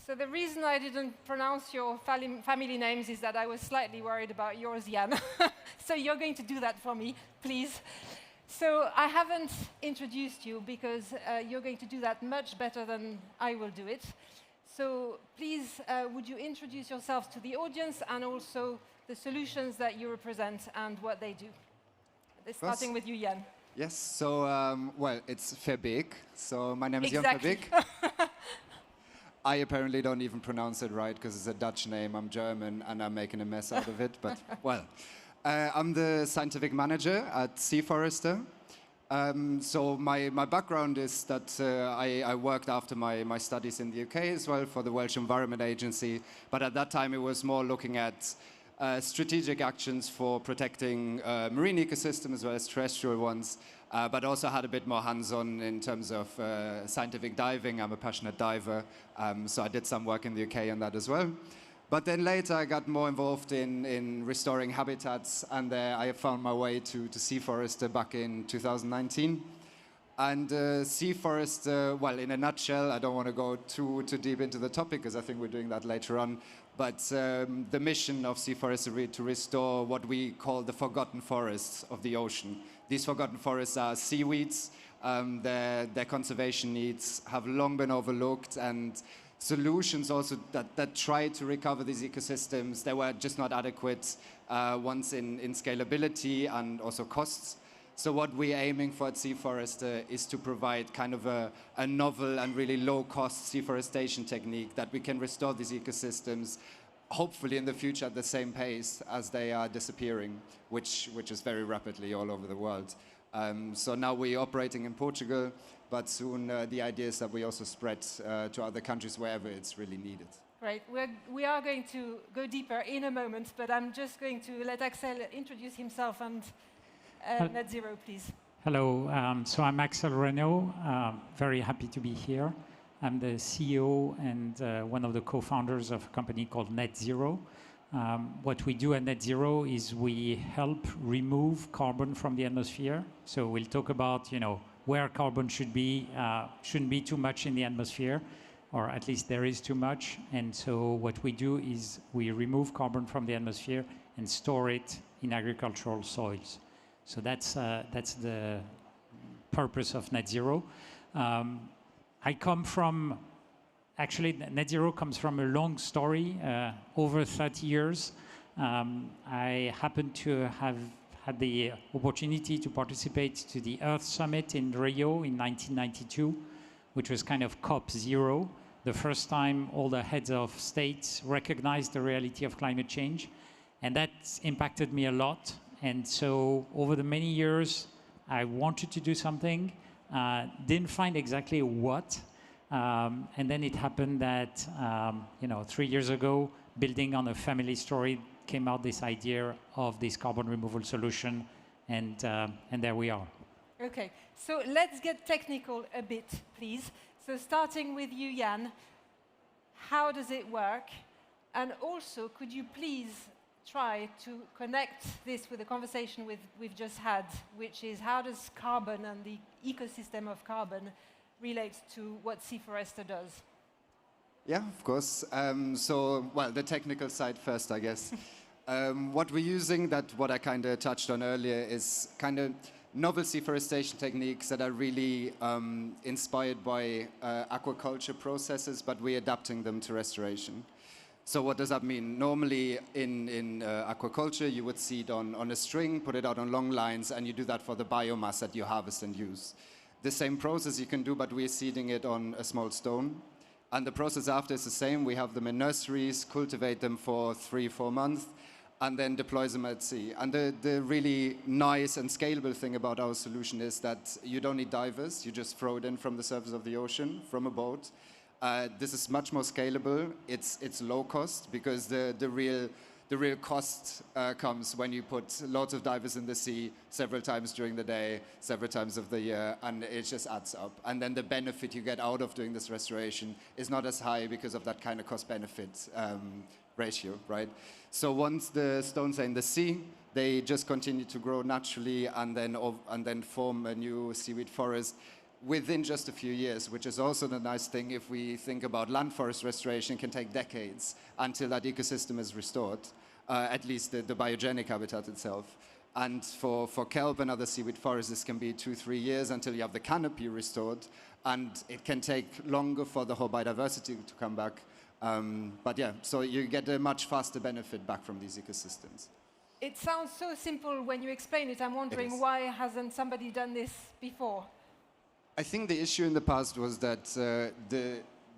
So the reason I didn't pronounce your family names is that I was slightly worried about yours, Jan. So you're going to do that for me, please. So I haven't introduced you because you're going to do that much better than I will do it. So please, would you introduce yourselves to the audience and also the solutions that you represent and what they do? Starting with you, Jan. Yes, so, well, it's Verbeek. So my name is Jan Verbeek. I apparently don't even pronounce it right because it's a Dutch name. I'm German and I'm making a mess out of it, but well. I'm the scientific manager at SeaForester. So my background is that I worked after my studies in the UK as well for the Welsh Environment Agency, but at that time it was more looking at strategic actions for protecting marine ecosystems as well as terrestrial ones, but also had a bit more hands-on in terms of scientific diving. I'm a passionate diver, so I did some work in the UK on that as well. But then later I got more involved in restoring habitats, and I found my way to SeaForester back in 2019. And SeaForester, well, in a nutshell, I don't want to go too deep into the topic because I think we're doing that later on, but the mission of SeaForester is to restore what we call the forgotten forests of the ocean. These forgotten forests are seaweeds. Their conservation needs have long been overlooked, and solutions also that try to recover these ecosystems, they were just not adequate ones in scalability and also costs. So what we're aiming for at SeaForester is to provide kind of a novel and really low-cost seaforestation technique that we can restore these ecosystems, hopefully in the future at the same pace as they are disappearing, which is very rapidly all over the world. So now we're operating in Portugal, but soon the idea is that we also spread to other countries wherever it's really needed. Right, we are going to go deeper in a moment, but I'm just going to let Axel introduce himself and NetZero, please. Hello, so I'm Axel Reinaud, very happy to be here. I'm the CEO and one of the co-founders of a company called NetZero. What we do at NetZero is we help remove carbon from the atmosphere. So we'll talk about, where carbon shouldn't be too much in the atmosphere, or at least there is too much. And so what we do is we remove carbon from the atmosphere and store it in agricultural soils. So that's the purpose of NetZero. I come from, actually NetZero comes from a long story, over 30 years. I happen to have had the opportunity to participate to the Earth Summit in Rio in 1992, which was kind of COP0, the first time all the heads of states recognized the reality of climate change. And that impacted me a lot. And so over the many years, I wanted to do something, didn't find exactly what. And then it happened that, 3 years ago, building on a family story, came out this idea of this carbon removal solution, and there we are. Okay, so let's get technical a bit, please. So starting with you, Jan, how does it work? And also, could you please try to connect this with the conversation we've just had, which is how does carbon and the ecosystem of carbon relate to what SeaForester does? Yeah, of course. So, well, the technical side first, I guess. What we're using, what I kind of touched on earlier, is kind of novel seaforestation techniques that are really inspired by aquaculture processes, but we're adapting them to restoration. So what does that mean? Normally in aquaculture, you would seed on a string, put it out on long lines, and you do that for the biomass that you harvest and use. The same process you can do, but we're seeding it on a small stone. And the process after is the same. We have them in nurseries, cultivate them for 3-4 months, and then deploy them at sea. And the really nice and scalable thing about our solution is that you don't need divers. You just throw it in from the surface of the ocean, from a boat. This is much more scalable. It's low cost because the real cost comes when you put lots of divers in the sea several times during the day, several times of the year, and it just adds up. And then the benefit you get out of doing this restoration is not as high because of that kind of cost-benefit ratio, right? So once the stones are in the sea, they just continue to grow naturally and then form a new seaweed forest. within just a few years, which is also the nice thing. If we think about land forest restoration, it can take decades until that ecosystem is restored, at least the biogenic habitat itself. And for kelp and other seaweed forests, this can be 2-3 years until you have the canopy restored, and it can take longer for the whole biodiversity to come back. But yeah, so you get a much faster benefit back from these ecosystems. It sounds so simple when you explain it. I'm wondering why hasn't somebody done this before? I think the issue in the past was that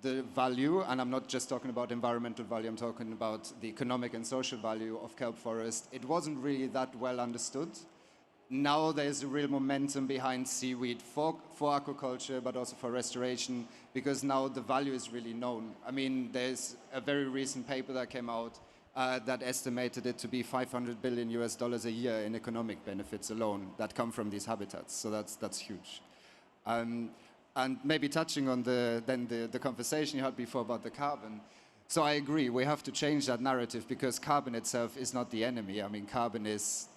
the value, and I'm not just talking about environmental value, I'm talking about the economic and social value of kelp forest, it wasn't really that well understood. Now there's a real momentum behind seaweed for aquaculture, but also for restoration, because now the value is really known. I mean, there's a very recent paper that came out that estimated it to be $500 billion a year in economic benefits alone that come from these habitats. So that's huge. And maybe touching on the conversation you had before about the carbon. So I agree, we have to change that narrative, because carbon itself is not the enemy. I mean, carbon is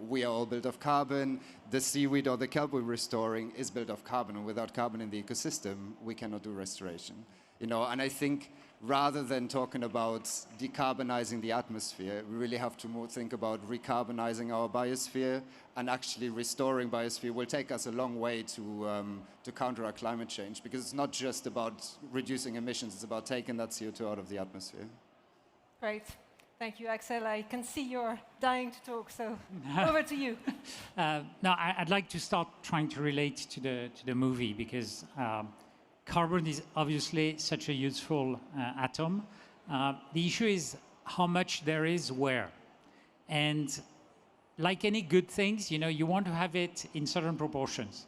we are all built of carbon. The seaweed or the kelp we're restoring is built of carbon, and without carbon in the ecosystem, we cannot do restoration. You know, and I think rather than talking about decarbonizing the atmosphere, we really have to more think about recarbonizing our biosphere, and actually restoring biosphere will take us a long way to counteract climate change, because it's not just about reducing emissions, it's about taking that CO2 out of the atmosphere. Great. Thank you, Axel. I can see you're dying to talk, so over to you. Now, I'd like to start trying to relate to the movie, because carbon is obviously such a useful atom. The issue is how much there is where. And like any good things, you know, you want to have it in certain proportions.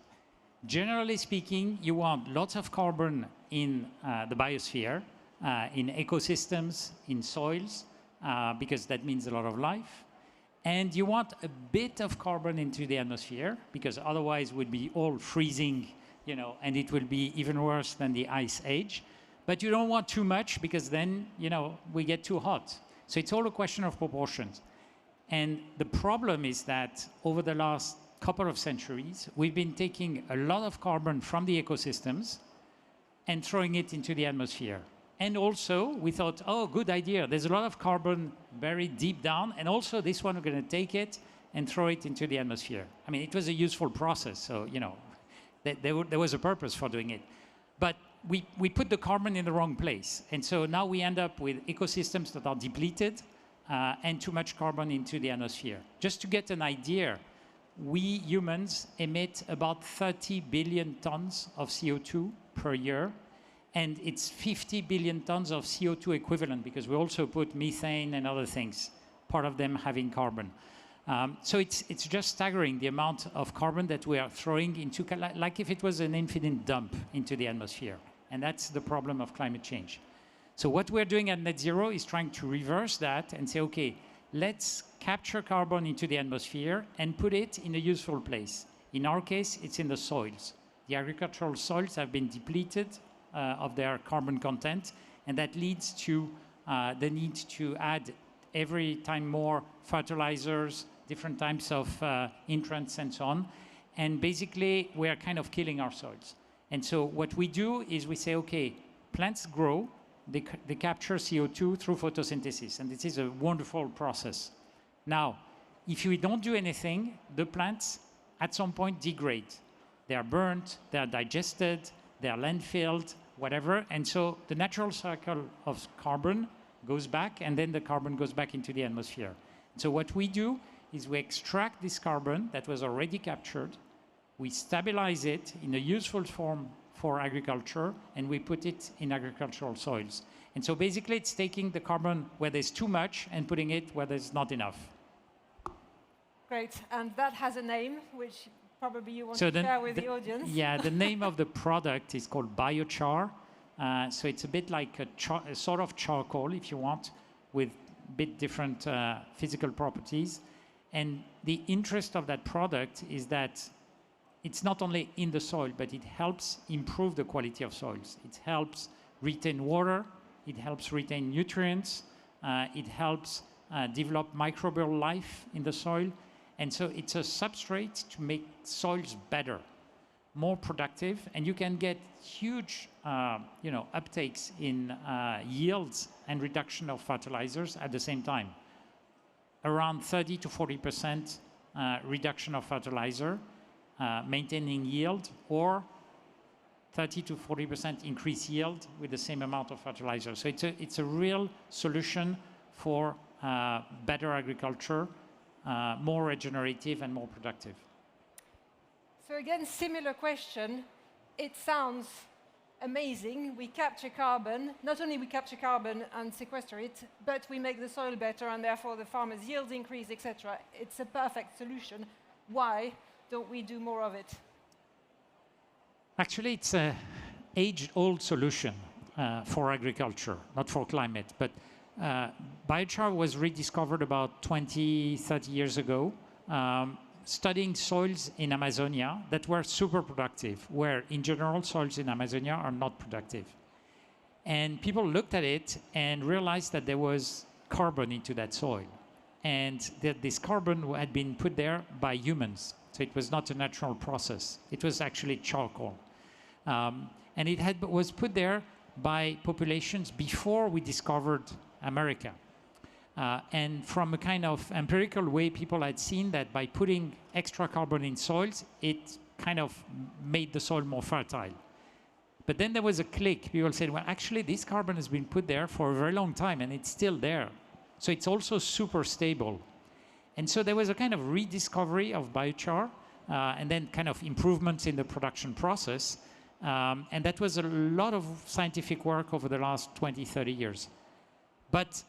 Generally speaking, you want lots of carbon in the biosphere, in ecosystems, in soils, because that means a lot of life. And you want a bit of carbon into the atmosphere, because otherwise we'd be all freezing, you know, and it will be even worse than the ice age. But you don't want too much, because then, you know, we get too hot. So it's all a question of proportions. And the problem is that over the last couple of centuries, we've been taking a lot of carbon from the ecosystems and throwing it into the atmosphere. And also, we thought, oh, good idea. There's a lot of carbon buried deep down, and also this one, we're going to take it and throw it into the atmosphere. I mean, it was a useful process, so, you know, there was a purpose for doing it. But we put the carbon in the wrong place. And so now we end up with ecosystems that are depleted and too much carbon into the atmosphere. Just to get an idea, we humans emit about 30 billion tons of CO2 per year. And it's 50 billion tons of CO2 equivalent, because we also put methane and other things, part of them having carbon. So it's just staggering, the amount of carbon that we are throwing into, like if it was an infinite dump into the atmosphere. And that's the problem of climate change. So what we're doing at NetZero is trying to reverse that and say, okay, let's capture carbon into the atmosphere and put it in a useful place. In our case, it's in the soils. The agricultural soils have been depleted of their carbon content, and that leads to the need to add every time more fertilizers, different types of intrants and so on. And basically, we are kind of killing our soils. And so what we do is we say, okay, plants grow, they capture CO2 through photosynthesis, and this is a wonderful process. Now, if we don't do anything, the plants at some point degrade. They are burnt, they are digested, they are landfilled, whatever. And so the natural cycle of carbon goes back, and then the carbon goes back into the atmosphere. So what we do is we extract this carbon that was already captured, we stabilize it in a useful form for agriculture, and we put it in agricultural soils. And so basically it's taking the carbon where there's too much and putting it where there's not enough. Great, and that has a name, which probably you want to share with the audience. Yeah, the name of the product is called biochar. So it's a bit like a sort of charcoal, if you want, with a bit different physical properties. And the interest of that product is that it's not only in the soil, but it helps improve the quality of soils. It helps retain water, it helps retain nutrients, it helps develop microbial life in the soil. And so it's a substrate to make soils better. more productive, and you can get huge uptakes in yields and reduction of fertilizers at the same time. Around 30 to 40% reduction of fertilizer, maintaining yield, or 30 to 40% increased yield with the same amount of fertilizer. So it's a real solution for better agriculture, more regenerative and more productive. So again, similar question. It sounds amazing. We capture carbon. Not only we capture carbon and sequester it, but we make the soil better, and therefore the farmers' yields increase, etc. It's a perfect solution. Why don't we do more of it? Actually, it's an age-old solution for agriculture, not for climate. But biochar was rediscovered about 20, 30 years ago, studying soils in Amazonia that were super productive, where in general soils in Amazonia are not productive. And people looked at it and realized that there was carbon into that soil, and that this carbon had been put there by humans. So it was not a natural process. It was actually charcoal. And it was put there by populations before we discovered America. And from a kind of empirical way, people had seen that by putting extra carbon in soils, it kind of made the soil more fertile. But then there was a click. People said, well, actually, this carbon has been put there for a very long time, and it's still there. So it's also super stable. And so there was a kind of rediscovery of biochar, and then kind of improvements in the production process. And that was a lot of scientific work over the last 20, 30 years. But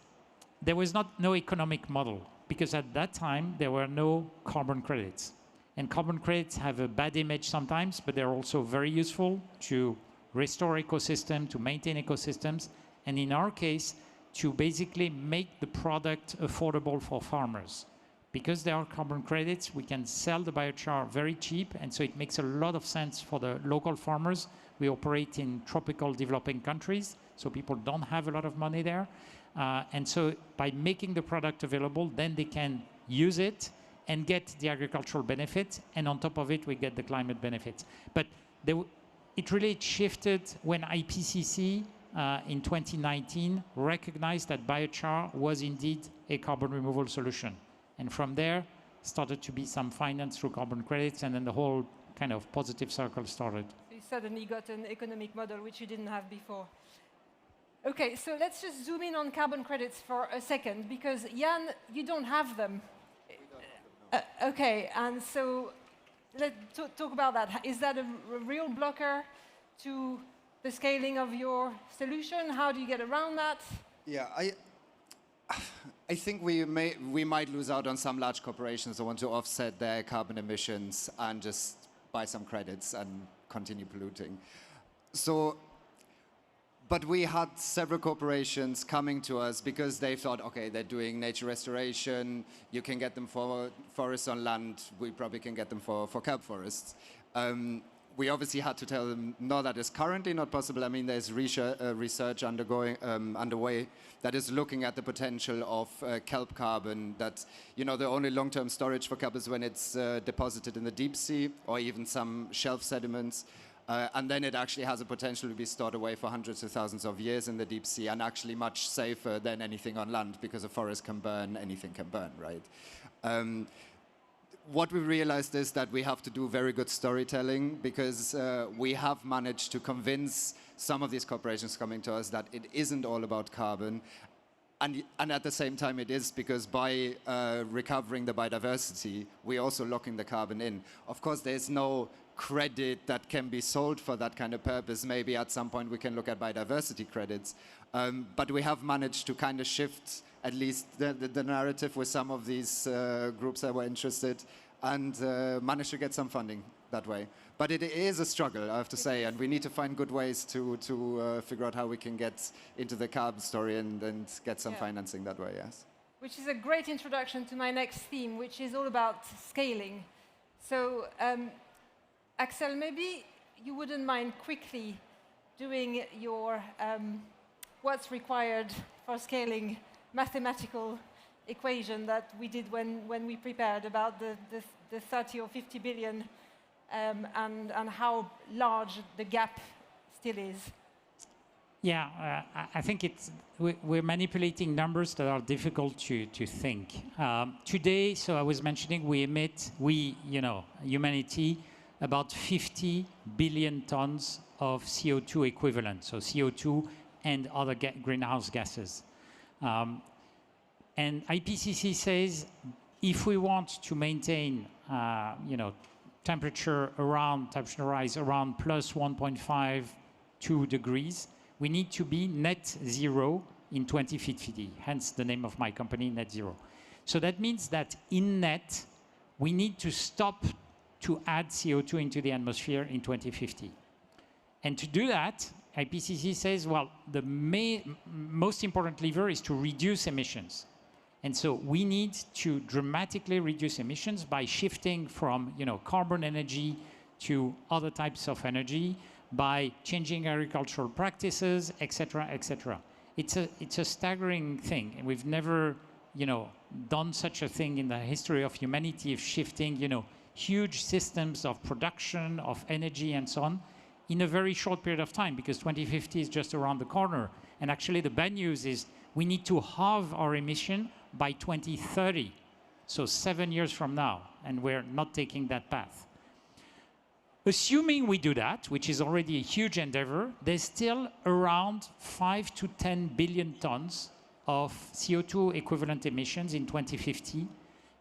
there was no economic model, because at that time, there were no carbon credits. And carbon credits have a bad image sometimes, but they're also very useful to restore ecosystem, to maintain ecosystems, and in our case, to basically make the product affordable for farmers. Because there are carbon credits, we can sell the biochar very cheap, and so it makes a lot of sense for the local farmers. We operate in tropical developing countries, so people don't have a lot of money there. And so by making the product available, then they can use it and get the agricultural benefits, and on top of it, we get the climate benefits. But it really shifted when IPCC in 2019 recognized that biochar was indeed a carbon removal solution. And from there, started to be some finance through carbon credits, and then the whole kind of positive circle started. You suddenly got an economic model which you didn't have before. Okay, so let's just zoom in on carbon credits for a second, because Jan, you don't have them. Okay, and so let's talk about that. Is that a real blocker to the scaling of your solution? How do you get around that? Yeah, I think we might lose out on some large corporations that want to offset their carbon emissions and just buy some credits and continue polluting. So, but we had several corporations coming to us because they thought, okay, they're doing nature restoration, you can get them for forests on land, we probably can get them for kelp forests. We obviously had to tell them, no, that is currently not possible. I mean, there's research underway that is looking at the potential of kelp carbon, that, you know, the only long-term storage for kelp is when it's deposited in the deep sea or even some shelf sediments. And then it actually has a potential to be stored away for hundreds of thousands of years in the deep sea, and actually much safer than anything on land, because a forest can burn, anything can burn, right? What we realized is that we have to do very good storytelling, because we have managed to convince some of these corporations coming to us that it isn't all about carbon. And at the same time it is, because by recovering the biodiversity, we're also locking the carbon in. Of course, there's no credit that can be sold for that kind of purpose. Maybe at some point we can look at biodiversity credits. But we have managed to kind of shift at least the narrative with some of these groups that were interested, and managed to get some funding that way. But it is a struggle, I have to say, and we need to find good ways to figure out how we can get into the carbon story and get some financing that way, yes. Which is a great introduction to my next theme, which is all about scaling. So, Axel, maybe you wouldn't mind quickly doing your what's required for scaling mathematical equation that we did when we prepared about the 30 or 50 billion and how large the gap still is? Yeah, I think we're manipulating numbers that are difficult to think. Today, so I was mentioning, humanity, about 50 billion tons of CO2 equivalent, so CO2 and other greenhouse gases. And IPCC says if we want to maintain, temperature rise around plus 1.5, 2 degrees, we need to be net zero in 2050, hence the name of my company, NetZero. So that means that in net, we need to stop to add CO2 into the atmosphere in 2050. And to do that, IPCC says, well, the most important lever is to reduce emissions. And so we need to dramatically reduce emissions by shifting from carbon energy to other types of energy, by changing agricultural practices, etc., etc. It's a staggering thing, and we've never, done such a thing in the history of humanity of shifting, huge systems of production of energy and so on in a very short period of time, because 2050 is just around the corner. And actually, the bad news is we need to halve our emission by 2030, so 7 years from now, and we're not taking that path. Assuming we do that, which is already a huge endeavor, there's still around 5 to 10 billion tons of CO2 equivalent emissions in 2050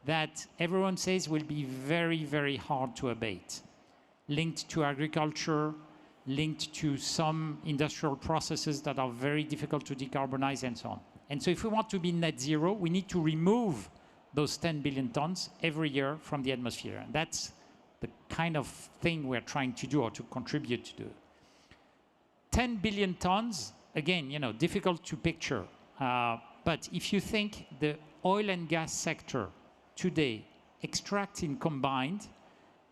that everyone says will be very, very hard to abate, linked to agriculture, linked to some industrial processes that are very difficult to decarbonize and so on. And so if we want to be net zero, we need to remove those 10 billion tons every year from the atmosphere. And that's the kind of thing we're trying to do, or to contribute to do. 10 billion tons, again, difficult to picture. But if you think the oil and gas sector today extracts in combined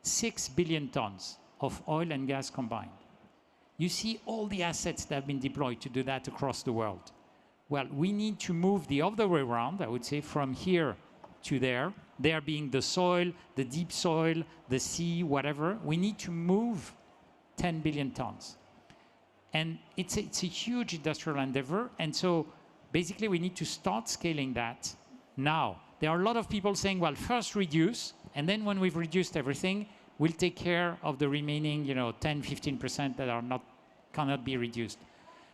6 billion tons of oil and gas combined, you see all the assets that have been deployed to do that across the world. Well, we need to move the other way around, I would say, from here to there being the soil, the deep soil, the sea, whatever. We need to move 10 billion tons. And it's a huge industrial endeavor. And so basically we need to start scaling that now. There are a lot of people saying, well, first reduce, and then when we've reduced everything, we'll take care of the remaining 10, 15% that cannot be reduced.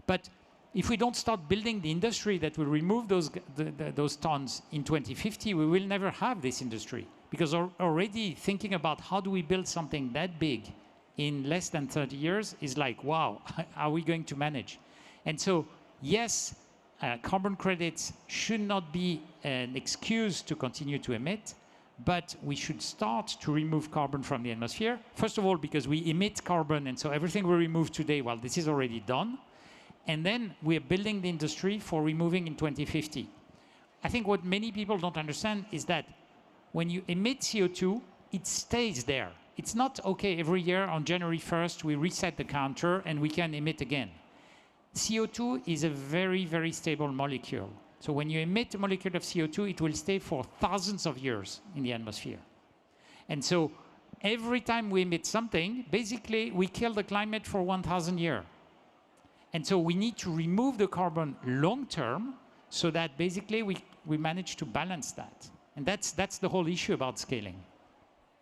But if we don't start building the industry that will remove those tons in 2050, we will never have this industry. Because already thinking about how do we build something that big in less than 30 years is like, wow, are we going to manage? And so, yes, carbon credits should not be an excuse to continue to emit, but we should start to remove carbon from the atmosphere. First of all, because we emit carbon, and so everything we remove today, well, this is already done. And then we're building the industry for removing in 2050. I think what many people don't understand is that when you emit CO2, it stays there. It's not, okay, every year on January 1st, we reset the counter and we can emit again. CO2 is a very, very stable molecule. So when you emit a molecule of CO2, it will stay for thousands of years in the atmosphere. And so every time we emit something, basically we kill the climate for 1,000 years. And so we need to remove the carbon long term so that basically we manage to balance that. And that's the whole issue about scaling.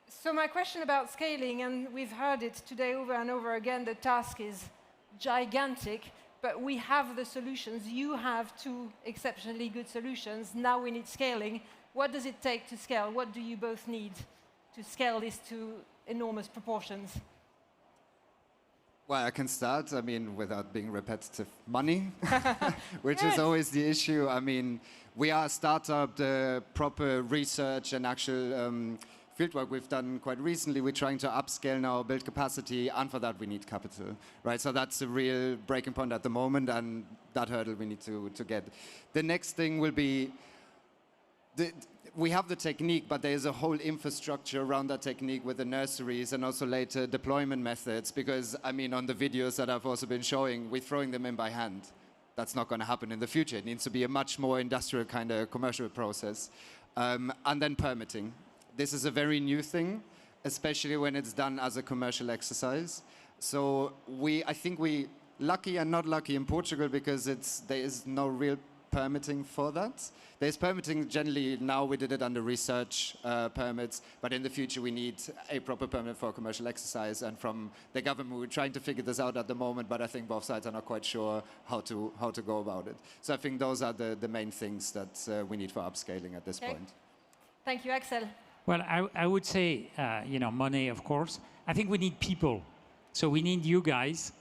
So my question about scaling, and we've heard it today over and over again, the task is gigantic, but we have the solutions. You have two exceptionally good solutions. Now we need scaling. What does it take to scale? What do you both need to scale this to enormous proportions? Well, I can start, without being repetitive, money, which is always the issue. We are a startup, the proper research and actual fieldwork we've done quite recently. We're trying to upscale now, build capacity, and for that we need capital, right? So that's a real breaking point at the moment, and that hurdle we need to get. The next thing will be, we have the technique, but there's a whole infrastructure around that technique with the nurseries and also later deployment methods, because, on the videos that I've also been showing, we're throwing them in by hand. That's not going to happen in the future. It needs to be a much more industrial kind of commercial process. And then permitting. This is a very new thing. especially when it's done as a commercial exercise. So I think we lucky and not lucky in Portugal because there is no real permitting for that. There's permitting generally now. We did it under research permits, but in the future we need a proper permit for a commercial exercise. And from the government, we're trying to figure this out at the moment, but I think both sides are not quite sure how to go about it. So I think those are the main things that we need for upscaling at this point. Thank you, Axel. Well, I would say, money, of course. I think we need people. So we need you guys,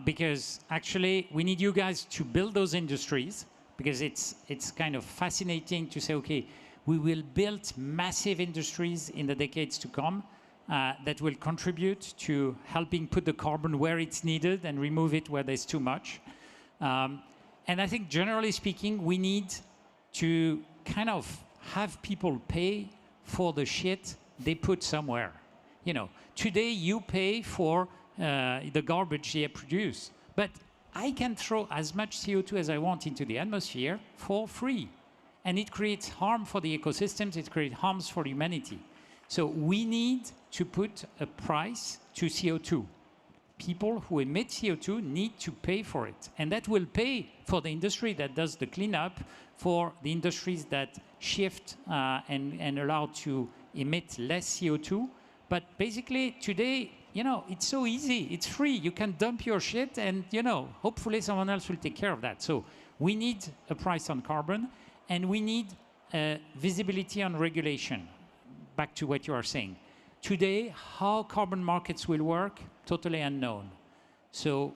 because actually we need you guys to build those industries, because it's kind of fascinating to say, okay, we will build massive industries in the decades to come that will contribute to helping put the carbon where it's needed and remove it where there's too much. And I think generally speaking, we need to kind of have people pay for the shit they put somewhere. Today you pay for the garbage they produce, but I can throw as much CO2 as I want into the atmosphere for free. And it creates harm for the ecosystems, it creates harms for humanity. So we need to put a price to CO2. People who emit CO2 need to pay for it. And that will pay for the industry that does the cleanup, for the industries that shift and allow to emit less CO2. But basically today, it's so easy. It's free. You can dump your shit and, hopefully someone else will take care of that. So we need a price on carbon and we need visibility on regulation. Back to what you are saying. Today, how carbon markets will work, totally unknown. So,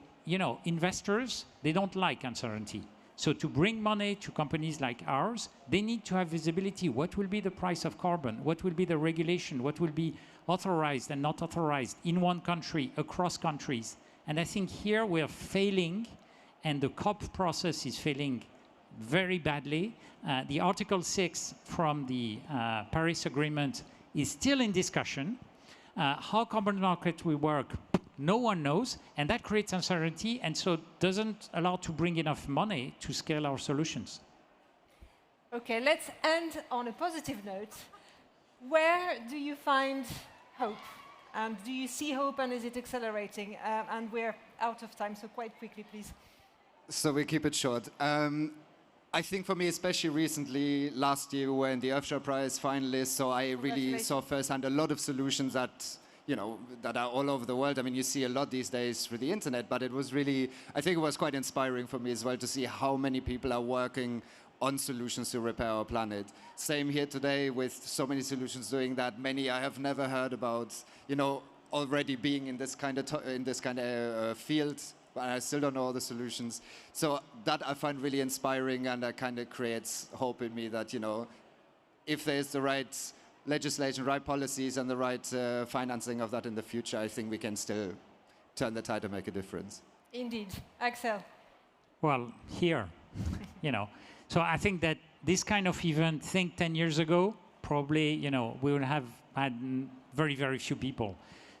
investors, they don't like uncertainty. So to bring money to companies like ours, they need to have visibility. What will be the price of carbon? What will be the regulation? What will be authorized and not authorized in one country, across countries? And I think here we are failing, and the COP process is failing very badly. The Article 6 from the Paris Agreement is still in discussion. How carbon market will work, no one knows, and that creates uncertainty, and so doesn't allow to bring enough money to scale our solutions. Okay, let's end on a positive note. Where do you find hope? And do you see hope, and is it accelerating? And we're out of time, so quite quickly, please. So we keep it short. I think for me, especially recently, last year we were in the Earthshare Prize finalists, so I really saw firsthand a lot of solutions that are all over the world. I mean, you see a lot these days through the internet, but it was really, I think it was quite inspiring for me as well to see how many people are working on solutions to repair our planet. Same here today with so many solutions doing that. Many I have never heard about, already being in this kind of field. I still don't know all the solutions. So that I find really inspiring, and that kind of creates hope in me that, if there's the right legislation, right policies, and the right financing of that in the future, I think we can still turn the tide and make a difference. Indeed. Axel? Well, here, So I think that this kind of event, 10 years ago, probably, we would have had very, very few people.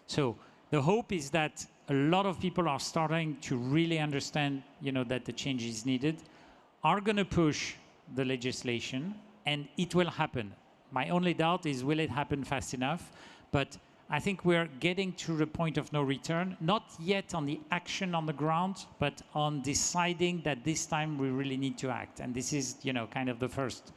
So the hope is that a lot of people are starting to really understand, that the change is needed, are going to push the legislation, and it will happen. My only doubt is, will it happen fast enough? But I think we're getting to the point of no return, not yet on the action on the ground, but on deciding that this time we really need to act. And this is, kind of the first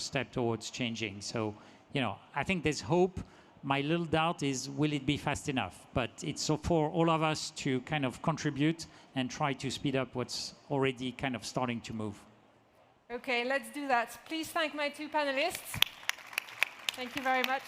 step towards changing. So, I think there's hope. My little doubt is, will it be fast enough? But it's so for all of us to kind of contribute and try to speed up what's already kind of starting to move. Okay, let's do that. Please thank my two panelists. Thank you very much.